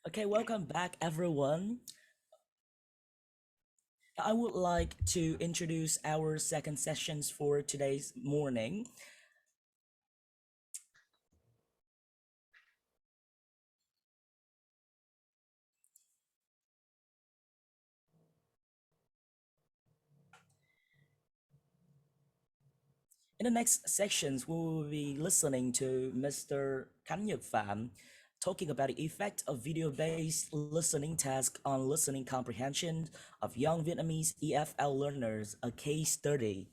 Okay, welcome back, everyone. I would like to introduce our second sessions for today's morning. In the next sections, we will be listening to Mr. Khánh talking about the effect of video-based listening task on listening comprehension of young Vietnamese EFL learners, a case study.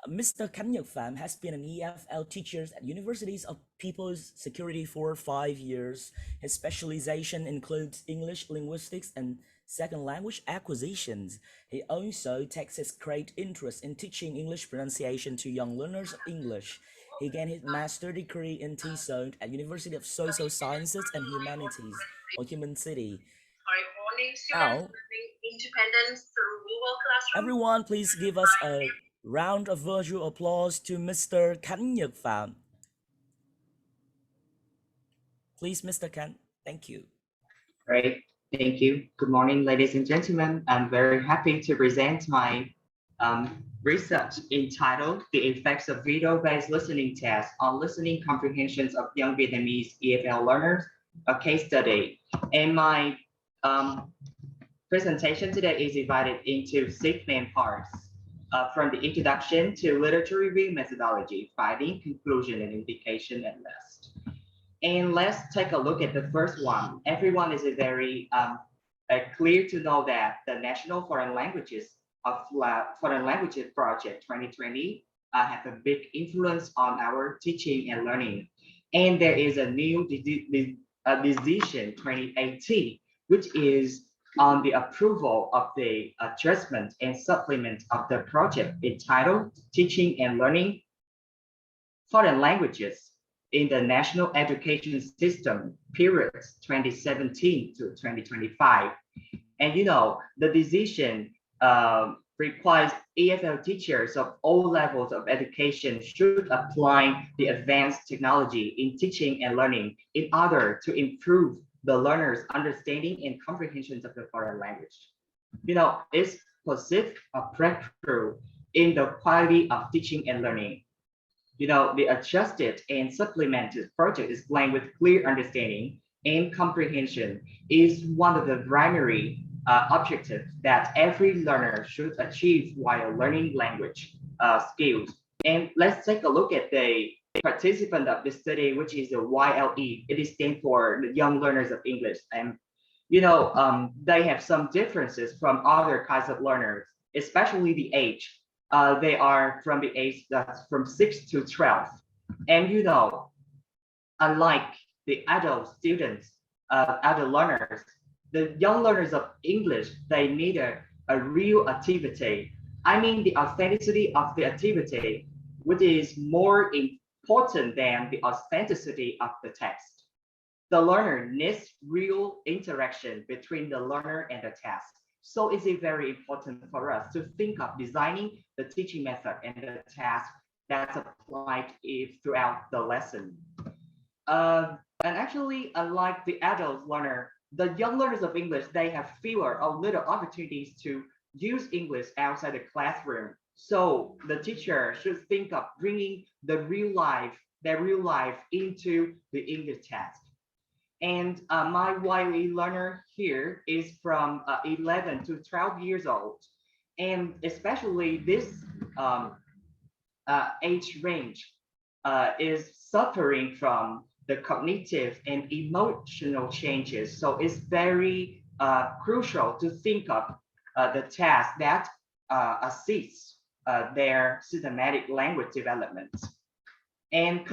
Mr. Khánh has been an EFL teacher at Universities of People's Security for 5 years. His specialization includes English linguistics and second language acquisitions. He also takes his great interest in teaching English pronunciation to young learners of English. He gained his master's degree in TESOL at University of Social Sciences and Humanities, or Human City. Now, everyone, please give us a round of virtual applause to Mr. Khánh. Please, Mr. Khánh. Thank you. Great, thank you. Good morning, ladies and gentlemen. I'm very happy to present my research entitled The Effects of Video-Based Listening Tests on Listening Comprehensions of Young Vietnamese EFL Learners, a case study. And my presentation today is divided into 6 main parts. From the introduction to literature review methodology, finding, conclusion, and implication, and list. And let's take a look at the first one. Everyone is very clear to know that the National Foreign Languages Project 2020 have a big influence on our teaching and learning. And there is a new decision 2018, which is on the approval of the adjustment and supplement of the project entitled Teaching and Learning Foreign Languages in the National Education System periods 2017 to 2025. And the decision requires EFL teachers of all levels of education should apply the advanced technology in teaching and learning in order to improve the learner's understanding and comprehension of the foreign language. It's possess a breakthrough in the quality of teaching and learning. The adjusted and supplemented project is planned with clear understanding and comprehension is one of the primary objectives that every learner should achieve while learning language skills. And let's take a look at the participant of the study, which is the YLE. It is stand for the Young Learners of English. And they have some differences from other kinds of learners, especially the age. They are from the age that's from 6 to 12. And unlike the adult students, adult learners, the young learners of English, they need a real activity. I mean the authenticity of the activity, which is more important than the authenticity of the text. The learner needs real interaction between the learner and the task. So it's very important for us to think of designing the teaching method and the task that's applied throughout the lesson. And actually, unlike the adult learner, the young learners of English, they have fewer or little opportunities to use English outside the classroom. So the teacher should think of bringing their real life into the English task. And my YLE learner here is from 11 to 12 years old. And especially this age range is suffering from the cognitive and emotional changes. So it's very crucial to think of the task that assists their systematic language development. And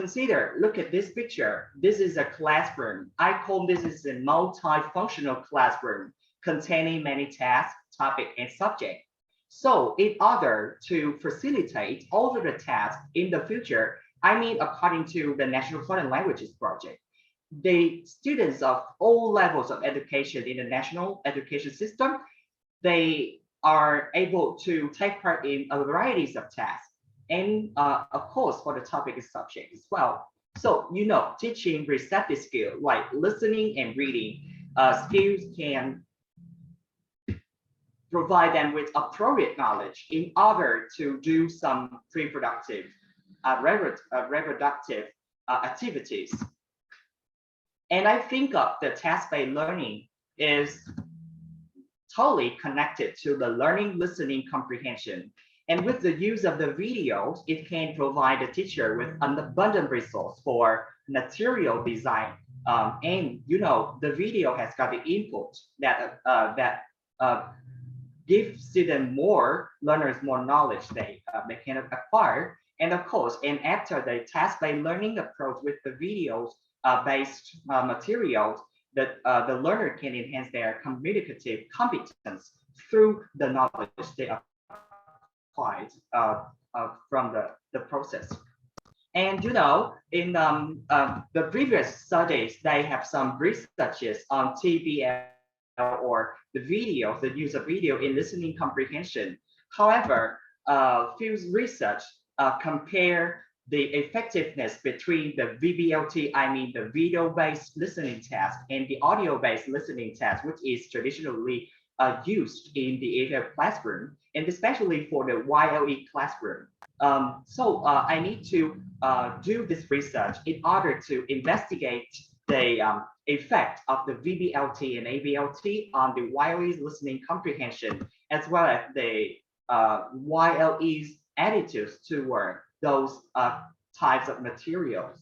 look at this picture. This is a classroom. I call this is a multifunctional classroom containing many tasks, topic, and subject. So in order to facilitate all of the tasks in the future, I mean, according to the National Foreign Languages Project, the students of all levels of education in the national education system, they are able to take part in a varieties of tasks. And of course, for the topic and subject as well. So, teaching receptive skill like listening and reading, skills can provide them with appropriate knowledge in order to do some reproductive, reproductive activities. And I think of the task-based learning is totally connected to the learning, listening, comprehension. And with the use of the videos, it can provide the teacher with an abundant resource for material design. And you know, the video has got the input that give students more, learners more knowledge they can acquire. And of course, and after the task-based learning approach with the videos based materials, that the learner can enhance their communicative competence through the knowledge they acquired from the process. And you know, in the previous studies, they have some researches on TBL or the videos, the use of video in listening comprehension. However, field research compare the effectiveness between the VBLT, I mean the video-based listening task, and the audio-based listening task, which is traditionally used in the AVL classroom, and especially for the YLE classroom. So I need to do this research in order to investigate the effect of the VBLT and ABLT on the YLE's listening comprehension, as well as the YLE's attitudes toward those types of materials.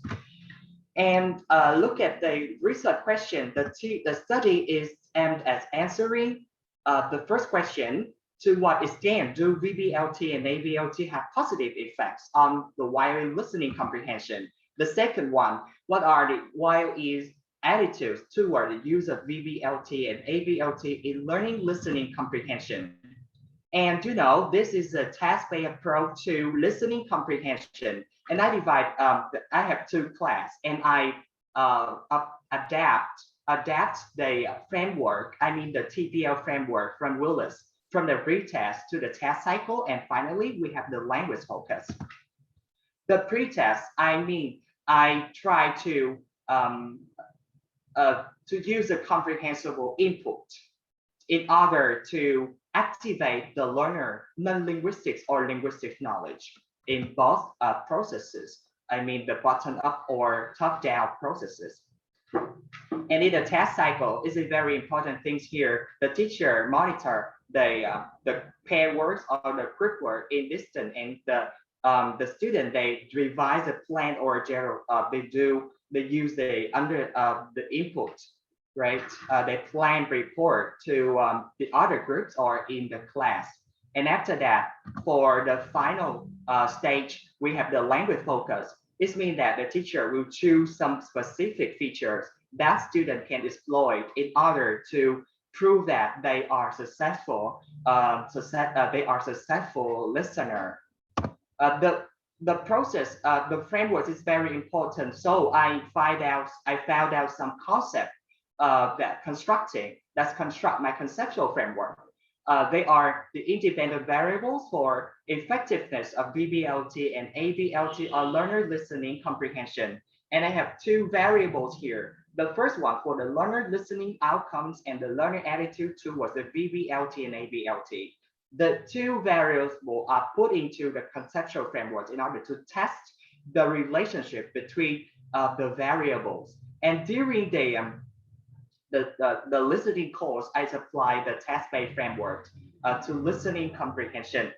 And look at the research question. The study is aimed at answering the first question: to what extent do VBLT and ABLT have positive effects on the YLE listening comprehension? The second one: what are the YLE's attitudes toward the use of VBLT and ABLT in learning, listening comprehension? And you know, this is a task-based approach to listening comprehension. And I divide, I have two classes, and I adapt the framework, I mean the TPL framework from Willis, from the pre-test to the test cycle. And finally, we have the language focus. The pre-test, I mean, I try to use a comprehensible input in order to activate the learner non-linguistics or linguistic knowledge in both processes. I mean the bottom-up or top-down processes. And in the test cycle, is a very important thing here. The teacher monitor the pair words or the group word in distance, and the student, they revise a plan or general, they use the input, right? They plan report to the other groups or in the class. And after that, for the final stage, we have the language focus. This means that the teacher will choose some specific features that student can exploit in order to prove that they are successful. They are successful listener. The process, the framework is very important. So I found out some concept that construct my conceptual framework. They are the independent variables for effectiveness of VBLT and ABLT or learner listening comprehension. And I have two variables here. The first one for the learner listening outcomes and the learner attitude towards the VBLT and ABLT. The two variables are put into the conceptual framework in order to test the relationship between the variables. And during the listening course, I apply the task-based framework to listening comprehension.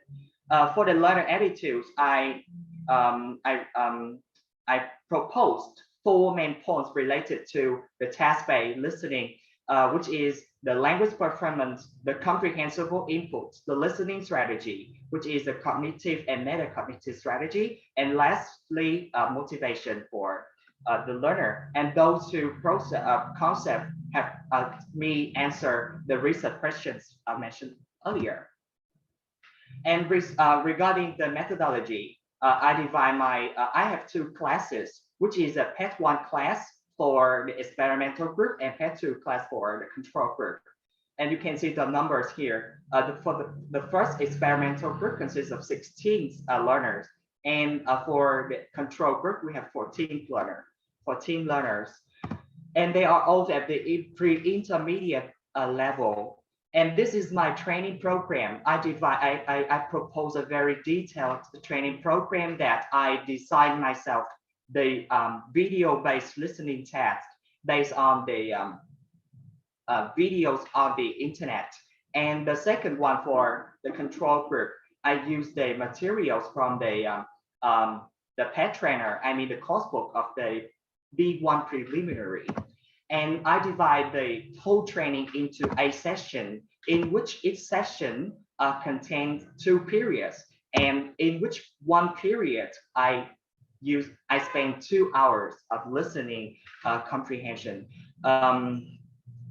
For the learner attitudes, I proposed 4 main points related to the task-based listening, which is the language performance, the comprehensible input, the listening strategy, which is the cognitive and metacognitive strategy, and lastly, motivation for the learner. And those two concepts have me answer the research questions I mentioned earlier. And regarding the methodology, I divide I have 2 classes, which is a PET 1 class for the experimental group and PET 2 class for the control group. And you can see the numbers here. For the first experimental group consists of 16 learners. And for the control group, we have 14 learners. and they are all at the pre-intermediate level. And this is my training program. I propose a very detailed training program that I designed myself, the video-based listening test based on the videos on the internet. And the second one for the control group, I use the materials from the pet trainer, I mean the course book of the B1 preliminary. And I divide the whole training into a session in which each session contains 2 periods, and in which one period I spend 2 hours of listening comprehension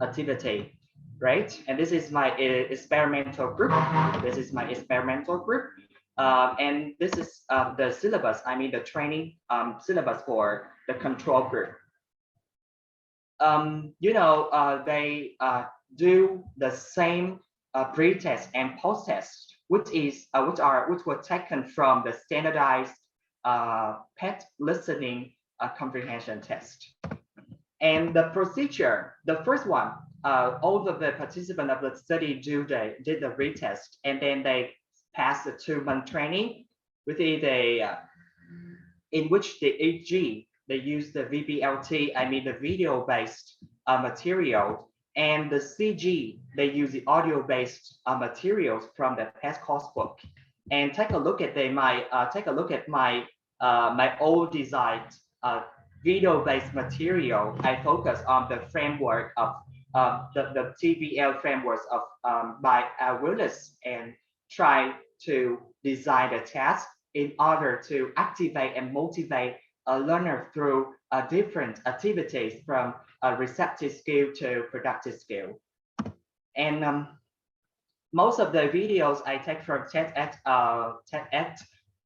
activity, right? And this is my experimental group. This is my experimental group. And this is the syllabus, I mean the training syllabus for the control group. They do the same pre-test and post-test, which were taken from the standardized PET listening comprehension test. And the procedure, the first one, all of the participants of the study did the retest, and then they passed the 2-month training with in which the AG, they use the VBLT, I mean the video-based material, and the CG, they use the audio-based materials from the past course book. And take a look at my old designed video-based material. I focus on the framework of the TBL frameworks of by Willis, and try to design a task in order to activate and motivate a learner through different activities from receptive skill to productive skill. And most of the videos I take from TEDx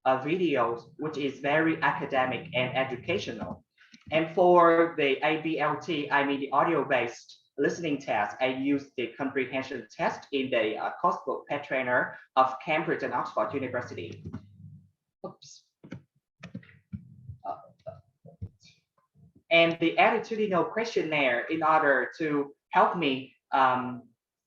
videos, which is very academic and educational. And for the ABLT, I mean the audio-based listening test, I use the comprehension test in the course book Pet Trainer of Cambridge and Oxford University. Oops. And the attitudinal questionnaire, in order to help me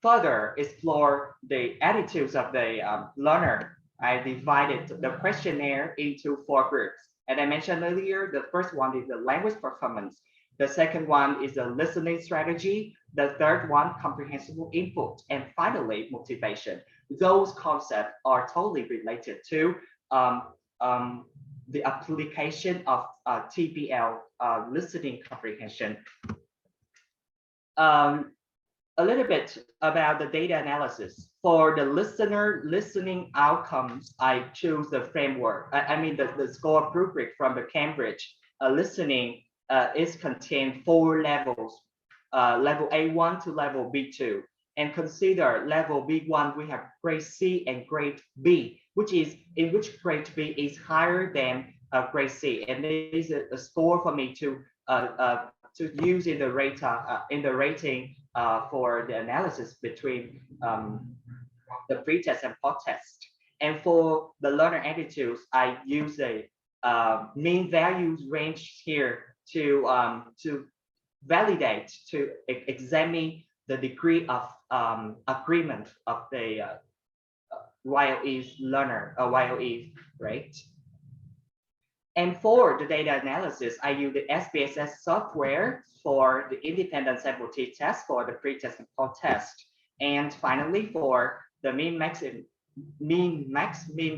further explore the attitudes of the learner, I divided the questionnaire into 4 groups. And I mentioned earlier, the first one is the language performance. The second one is the listening strategy. The third one, comprehensible input. And finally, motivation. Those concepts are totally related to the application of TBL listening comprehension. A little bit about the data analysis. For the listening outcomes, I choose the framework. I mean the score rubric from the Cambridge listening is contained 4 levels, level A1 to level B2. And consider level B1, we have grade C and grade B, in which grade B is higher than grade C. And there is a score for me to use in the rating for the analysis between the pre-test and post-test. And for the learner attitudes, I use a mean values range here to validate, to examine the degree of agreement of the YOE learner, YOE, right? And for the data analysis, I use the SPSS software for the independent sample t-test for the pre-test and post-test. And finally, for the mean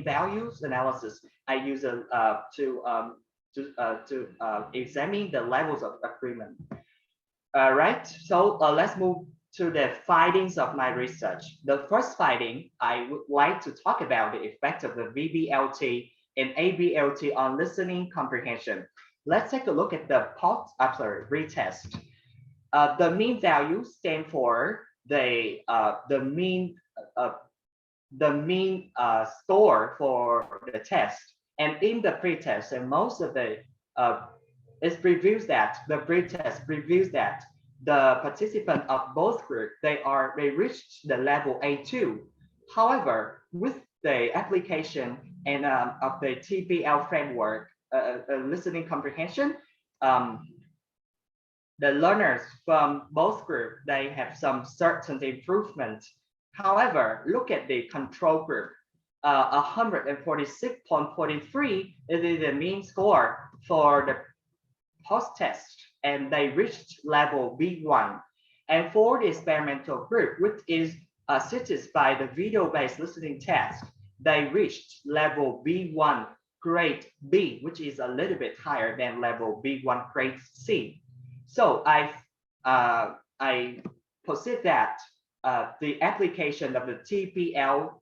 values analysis, I use to examine the levels of agreement. Right, so let's move to the findings of my research. The first finding, I would like to talk about the effect of the VBLT and ABLT on listening comprehension. Let's take a look at the retest. The mean value stand for the mean score for the test. And in the pretest, and most of the it previews that the pretest previews that the participant of both groups they reached the level A2. However, with the application and of the TBL framework listening comprehension, the learners from both groups, they have some certain improvement. However, look at the control group. 146.43 is the mean score for the post-test, and they reached level B1. And for the experimental group, which is assisted by the video-based listening test, they reached level B1 grade B, which is a little bit higher than level B1 grade C. So I posit that the application of the TPL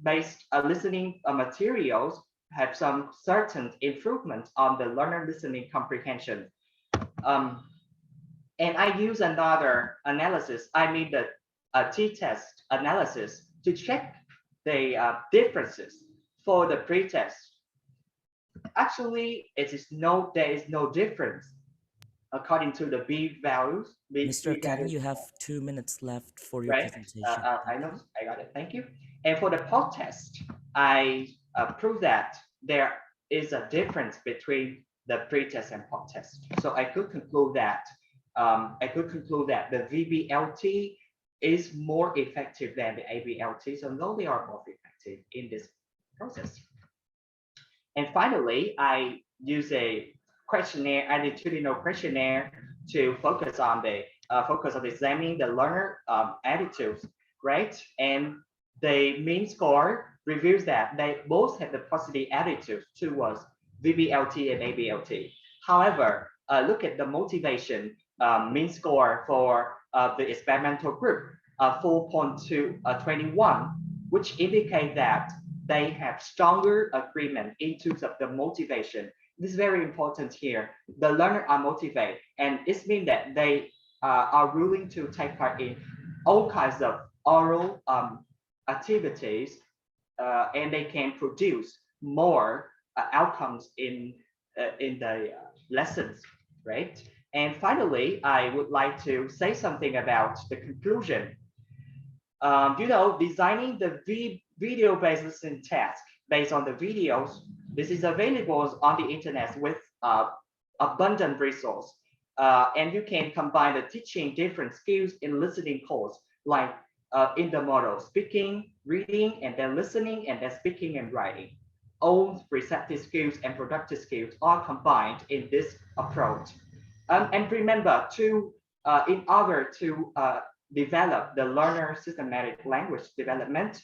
based listening materials have some certain improvement on the learner listening comprehension. And I use another analysis. I made the t-test analysis to check the differences for the pre-test. Actually, there is no difference according to the B values. Mr. Khánh, you have 2 minutes left for your Right? presentation. I know, I got it. Thank you. And for the post-test, I prove that there is a difference between the pre-test and post-test. So I could conclude that the VBLT is more effective than the ABLT. So no, they are both effective in this process. And finally, I use a questionnaire, attitudinal questionnaire, to focus on examining the learner attitudes, right? And the mean score reveals that they both have the positive attitudes towards VBLT and ABLT. However, look at the motivation mean score for the experimental group, 4.21, which indicate that they have stronger agreement in terms of the motivation. This is very important here. The learner are motivated, and it means that they are willing to take part in all kinds of oral activities, and they can produce more outcomes in the lessons, right? And finally, I would like to say something about the conclusion. Designing the video-based listening task based on the videos, this is available on the internet with abundant resource. And you can combine the teaching different skills in listening course, like in the model, speaking, reading, and then listening, and then speaking and writing. All receptive skills and productive skills are combined in this approach. And remember, in order to develop the learner systematic language development,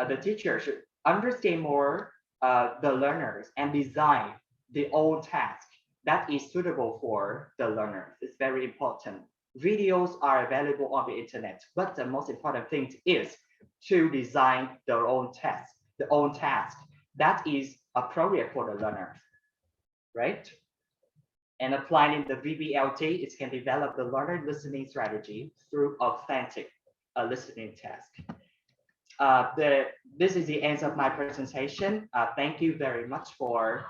the teacher should understand more the learners and design the own task that is suitable for the learners. It's very important. Videos are available on the internet, but the most important thing is to design their own task that is appropriate for the learners, right? And applying the VBLT, it can develop the learner listening strategy through authentic listening task. This is the end of my presentation. Thank you very much for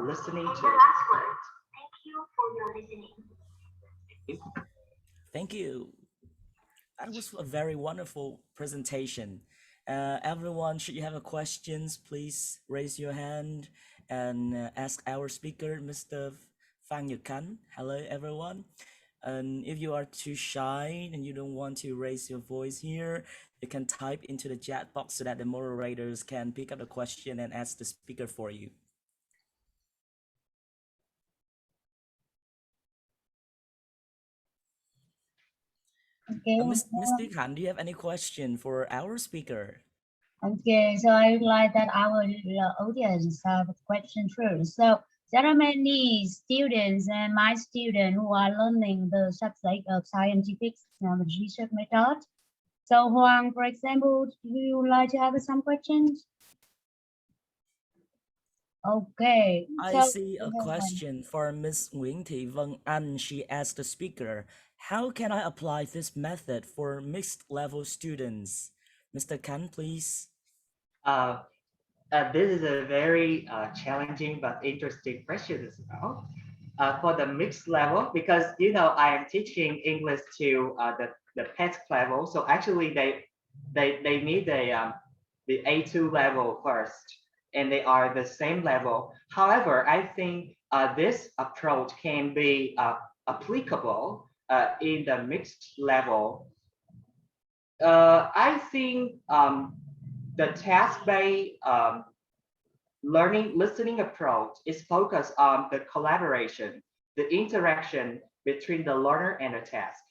listening to. The last word. Thank you for your listening. Thank you. That was a very wonderful presentation. Everyone, should you have a questions, please raise your hand and ask our speaker, Mr. Phan Khánh. Hello, everyone. And if you are too shy and you don't want to raise your voice here, you can type into the chat box so that the moderators can pick up the question and ask the speaker for you. Okay. Mr. Khánh, do you have any question for our speaker? Okay, so I would like that our audience have a question first. So there are many students and my students who are learning the subject of scientific research method. So Hoàng, for example, do you like to have some questions? Okay. I see a question for Ms. Nguyễn Thị Vân Anh. She asked the speaker, how can I apply this method for mixed level students? Mr. Khánh, please. This is a very challenging but interesting question as well. For the mixed level, because I am teaching English to the PET level, so actually they need the A2 level first, and they are the same level. However, I think this approach can be applicable in the mixed level. I think the task-based listening approach is focused on the collaboration, the interaction between the learner and the task.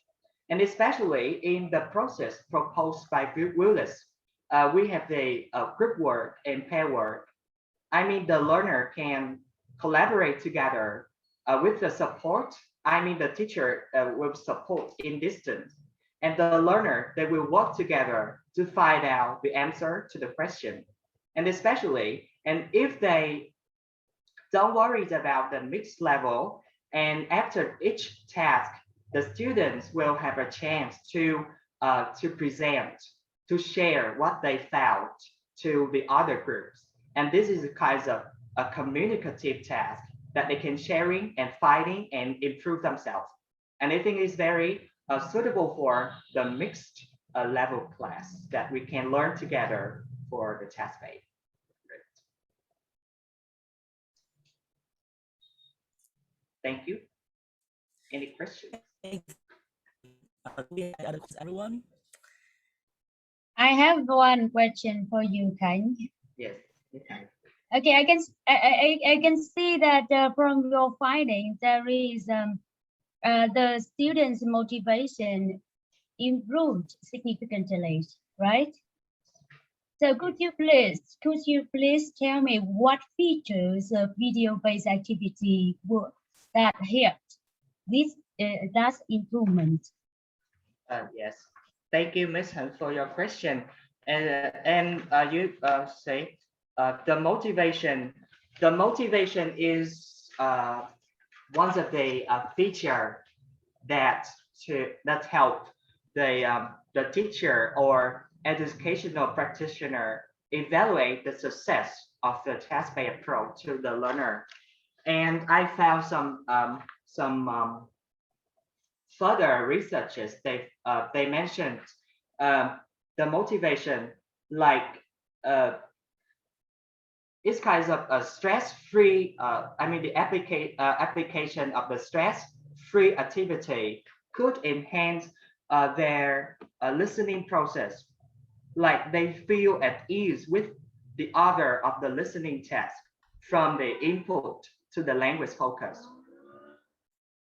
And especially in the process proposed by Willis, we have the group work and pair work. I mean, the learner can collaborate together with the support. I mean, the teacher will support in distance. And the learner, they will work together to find out the answer to the question. And especially, and if they don't worry about the mixed level, and after each task, the students will have a chance to present, to share what they found to the other groups. And this is a kind of a communicative task that they can sharing and fighting and improve themselves. And I think it's very suitable for the mixed level class that we can learn together for the task based. Thank you. Any questions? We have other questions, everyone? I have one question for you, Khánh. Yes. Okay. Okay, I can see that from your findings there is the students' motivation improved significantly, right? So could you please tell me what features of video-based activity that helped this that improvement? Yes. Thank you, Ms. Han, for your question. And you say the motivation is one of the feature that help the teacher or educational practitioner evaluate the success of the task-based approach to the learner. And I found some further researches. They mentioned the motivation like it's kind of a stress-free. I mean, the application of the stress-free activity could enhance their listening process. Like they feel at ease with the order of the listening task from the input to the language focus.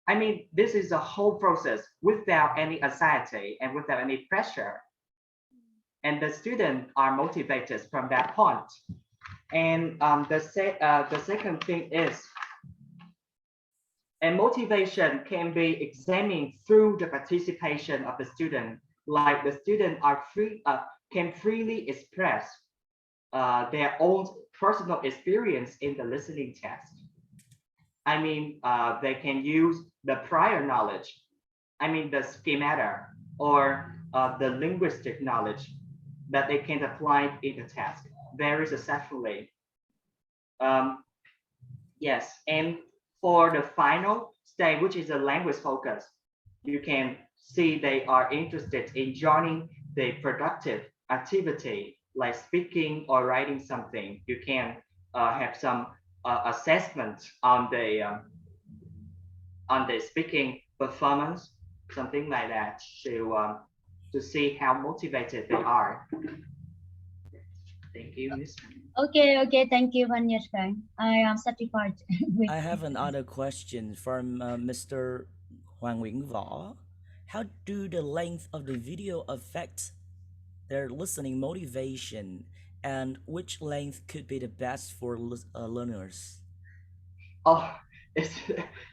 I mean, this is a whole process without any anxiety and without any pressure. And the students are motivated from that point. And the second thing is, and motivation can be examined through the participation of the student. Like the student are can freely express their own personal experience in the listening test. I mean, they can use the prior knowledge, I mean, the schemata or the linguistic knowledge that they can apply in the task very successfully. Yes, and for the final stage, which is a language focus, you can see they are interested in joining the productive activity like speaking or writing something. You can have some assessment on the speaking performance, something like that, to see how motivated they are. Thank you, Ms. Okay, thank you, Phan Nhật Khánh. I am satisfied with. I have another question from Mr. Hoàng Nguyễn Võ. How do the length of the video affect their listening motivation, and which length could be the best for learners? Oh, this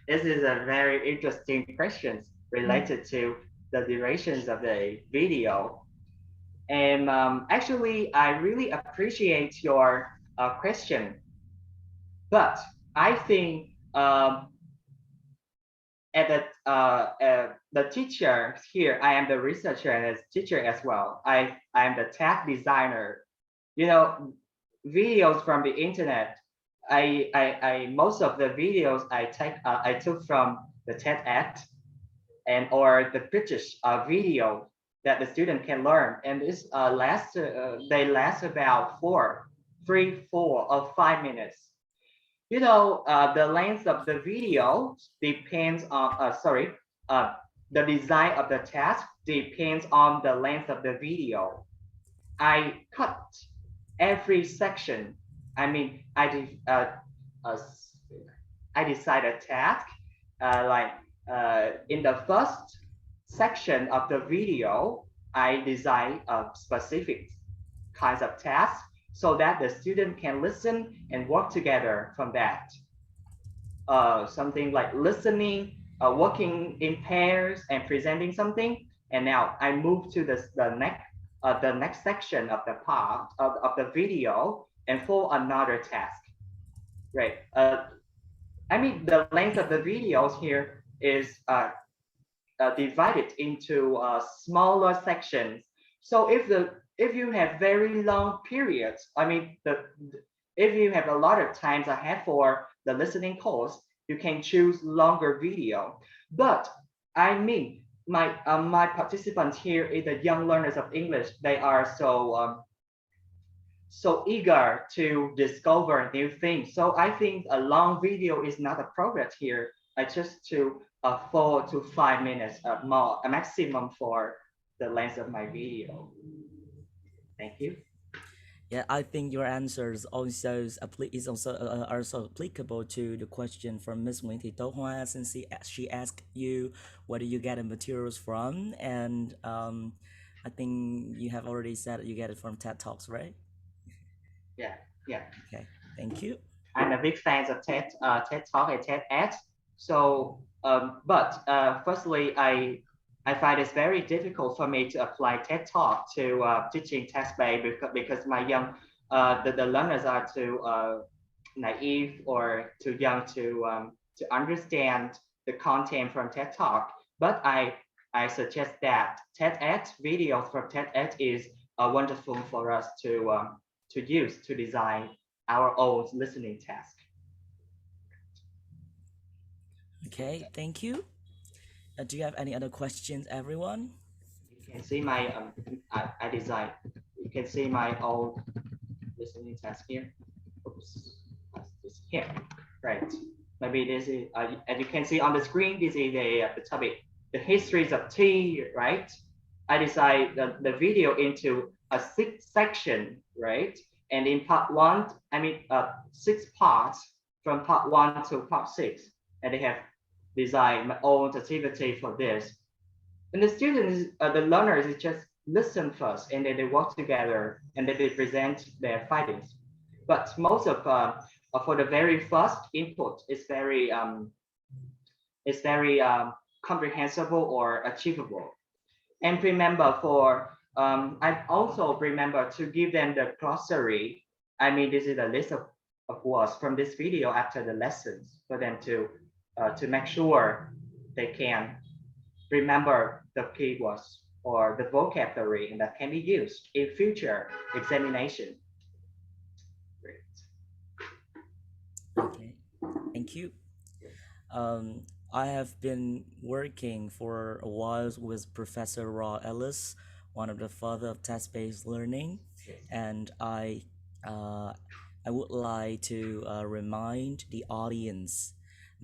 is a very interesting question related to the durations of the video. And actually, I really appreciate your question. But I think the teacher here, I am the researcher and teacher as well. I am the tech designer. You know, videos from the internet. Most of the videos I took from the TEDx and or the British video that the student can learn, and this they last about 3, 4, or 5 minutes. You know, the length of the video depends on, the design of the task depends on the length of the video. I cut every section. I mean, uh, I decide a task, in the first section of the video, I design a specific kinds of tasks so that the student can listen and work together from that. Something like listening, working in pairs and presenting something. And now I move to the next section of the part of the video and for another task, right? I mean, the length of the videos here is divided into smaller sections. So if you have very long periods, I mean, if you have a lot of times ahead for the listening course, you can choose longer video. But I mean, my participants here is the young learners of English. They are so eager to discover new things. So I think a long video is not appropriate here. I just to 4 to 5 minutes more, a maximum for the length of my video. Thank you. Yeah, I think your answers also is also applicable to the question from Miss Nguyễn Thị Tố Hoa, since she asked you where do you get the materials from, and I think you have already said you get it from TED Talks, right? Yeah. Okay, thank you. I'm a big fan of TED Talk and TED Ed. So, firstly, I find it's very difficult for me to apply TED Talk to teaching text-based because my the learners are too naive or too young to understand the content from TED Talk. But I suggest that TED Ed videos from TED Ed is wonderful for us to use to design our own listening task. Okay, thank you. Do you have any other questions, everyone? You can see my I design. You can see my old listening task here. Oops, this here, right? Maybe this is as you can see on the screen. This is the topic, the histories of tea, right? I design the video into a 6 section, right? And in part 1, I mean 6 parts from part 1 to part 6, and they have designed my own activity for this. And the students, the learners, just listen first, and then they work together, and then they present their findings. But most of for the very first input is very comprehensible or achievable. And remember, I also remember to give them the glossary. I mean, this is a list of words from this video after the lessons for them to make sure they can remember the keywords or the vocabulary that can be used in future examination. Great. Okay, thank you. I have been working for a while with Professor Raw Ellis, one of the father of text-based learning, and I would like to remind the audience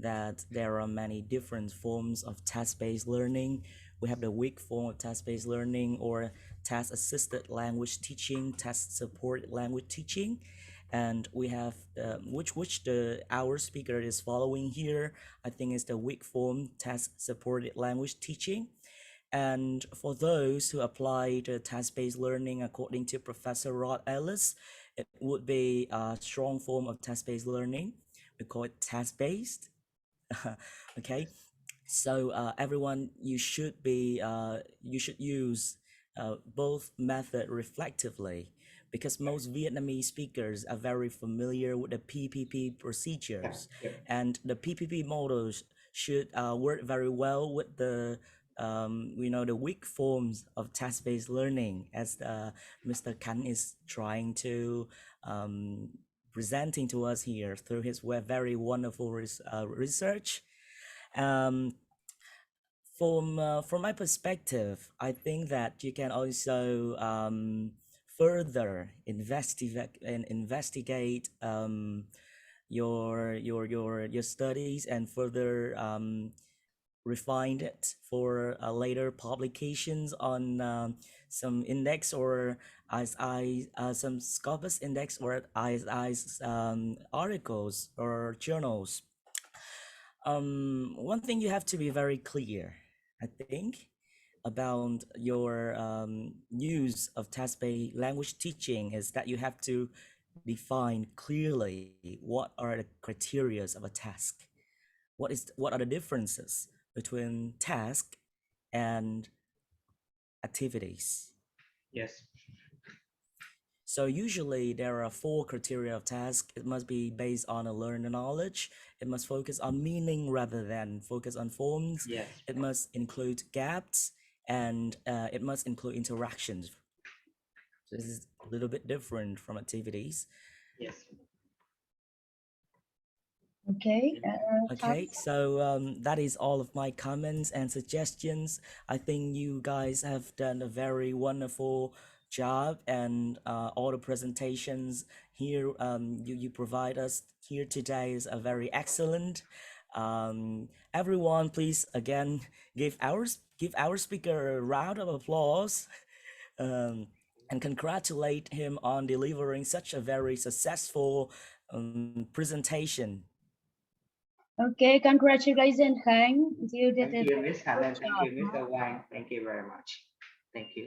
that there are many different forms of task-based learning. We have the weak form of task-based learning, or task-assisted language teaching, task-supported language teaching, and we have which our speaker is following here. I think is the weak form task-supported language teaching. And for those who apply the task-based learning according to Professor Rod Ellis, it would be a strong form of task-based learning. We call it task-based. Okay, so everyone, you should use both method reflectively, because most Vietnamese speakers are very familiar with the PPP procedures, and the PPP models should work very well with the the weak forms of task-based learning, as Mr. Khánh is trying to presenting to us here through his very wonderful research. From my perspective, I think that you can also further investigate your studies and further refined it for later publications on some index or ISI, some Scopus index or ISI articles or journals. One thing you have to be very clear, I think, about your use of task-based language teaching is that you have to define clearly what are the criteria of a task. What are the differences between task and activities? Yes. So usually there are 4 criteria of task. It must be based on a learned knowledge. It must focus on meaning rather than focus on forms. Yes. It must include gaps and it must include interactions. So this is a little bit different from activities. Yes. Okay. Okay, so that is all of my comments and suggestions. I think you guys have done a very wonderful job, and all the presentations here you provide us here today is a very excellent. Everyone, please again give our speaker a round of applause. And congratulate him on delivering such a very successful presentation. Okay, congratulations, Khánh. You did Thank a you, Miss good Helen. Thank job. you, Mr. Wang. Thank you very much. Thank you.